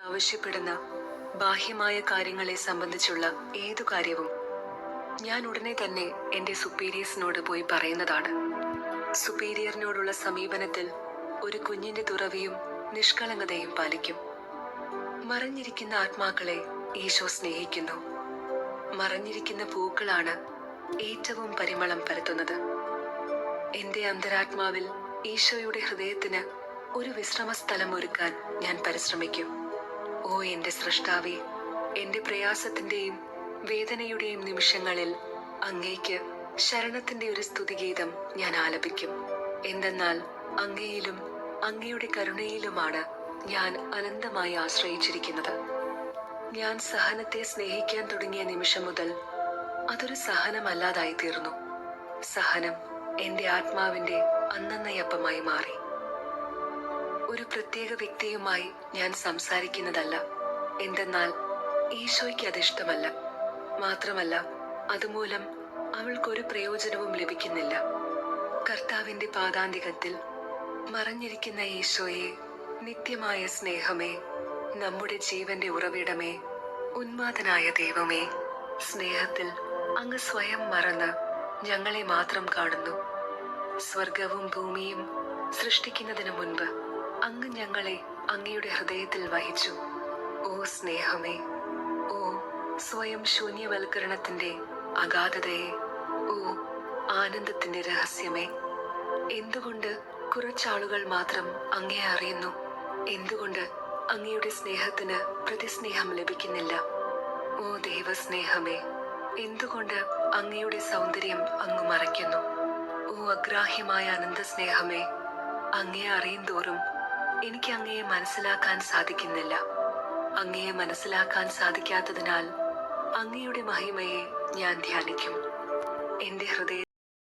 ആവശ്യപ്പെടുന്ന ബാഹ്യമായ കാര്യങ്ങളെ സംബന്ധിച്ചുള്ള ഏതു കാര്യവും ഞാൻ ഉടനെ തന്നെ എൻ്റെ സുപ്പീരിയേഴ്സിനോട് പോയി പറയുന്നതാണ്. സുപ്പീരിയറിനോടുള്ള സമീപനത്തിൽ ഒരു കുഞ്ഞിന്റെ തുറവിയും നിഷ്കളങ്കതയും പാലിക്കും. മറഞ്ഞിരിക്കുന്ന ആത്മാക്കളെ ഈശോ സ്നേഹിക്കുന്നു. മറഞ്ഞിരിക്കുന്ന പൂക്കളാണ് ഏറ്റവും പരിമളം പരത്തുന്നത്. എന്റെ അന്തരാത്മാവിൽ ഈശോയുടെ ഹൃദയത്തിന് ഒരു വിശ്രമ സ്ഥലം ഒരുക്കാൻ ഞാൻ പരിശ്രമിക്കും. ഓ എന്റെ സൃഷ്ടാവേ, എന്റെ പ്രയാസത്തിന്റെയും വേദനയുടെയും നിമിഷങ്ങളിൽ അങ്ങേക്ക് ശരണത്തിന്റെ ഒരു സ്തുതിഗീതം ഞാൻ ആലപിക്കും. എന്തെന്നാൽ അങ്ങയിലും അങ്ങയുടെ കരുണയിലുമാണ് ഞാൻ അനന്തമായി ആശ്രയിച്ചിരിക്കുന്നത്. ഞാൻ സഹനത്തെ സ്നേഹിക്കാൻ തുടങ്ങിയ നിമിഷം മുതൽ അതൊരു സഹനമല്ലാതായി തീർന്നു. സഹനം എന്റെ ആത്മാവിന്റെ അന്നന്നയപ്പമായി മാറി. ഒരു പ്രത്യേക വ്യക്തിയുമായി ഞാൻ സംസാരിക്കുന്നതല്ല. എന്തെന്നാൽ ഈശോയ്ക്ക് അതിഷ്ടമല്ല. മാത്രമല്ല, അതുമൂലം അവൾക്കൊരു പ്രയോജനവും ലഭിക്കുന്നില്ല. കർത്താവിന്റെ പാദാന്തികത്തിൽ മറഞ്ഞിരിക്കുന്ന ഈശോയെ, നിത്യമായ സ്നേഹമേ, നമ്മുടെ ജീവന്റെ ഉറവിടമേ, ഉന്മാദനായ ദൈവമേ, സ്നേഹത്തിൽ അങ്ങ് സ്വയം മറന്ന് ഞങ്ങളെ മാത്രം കാണുന്നു. സ്വർഗവും ഭൂമിയും സൃഷ്ടിക്കുന്നതിനു മുൻപ് അങ്ങ് ഞങ്ങളെ അങ്ങയുടെ ഹൃദയത്തിൽ വഹിച്ചു. ഓ സ്നേഹമേ, ഓ സ്വയം ശൂന്യവൽക്കരണത്തിന്റെ അഗാധതയെ, ഓ ആനന്ദത്തിന്റെ രഹസ്യമേ, എന്തുകൊണ്ട് കുറച്ചാളുകൾ മാത്രം അങ്ങയെ അറിയുന്നു? എന്തുകൊണ്ട് അങ്ങയുടെ സ്നേഹത്തിന് പ്രതിസ്നേഹം ലഭിക്കുന്നില്ല? ഓ ദൈവസ്നേഹമേ, എന്തുകൊണ്ട് അങ്ങയുടെ സൗന്ദര്യം അങ്ങ് മറയ്ക്കുന്നു? ഓ അഗ്രാഹ്യമായ അനന്തസ്നേഹമേ, അങ്ങയെ അറിയുന്തോറും എനിക്ക് അങ്ങയെ മനസ്സിലാക്കാൻ സാധിക്കുന്നില്ല. അങ്ങയെ മനസ്സിലാക്കാൻ സാധിക്കാത്തതിനാൽ അങ്ങയുടെ മഹിമയെ ഞാൻ ധ്യാനിക്കും. എന്റെ ഹൃദയ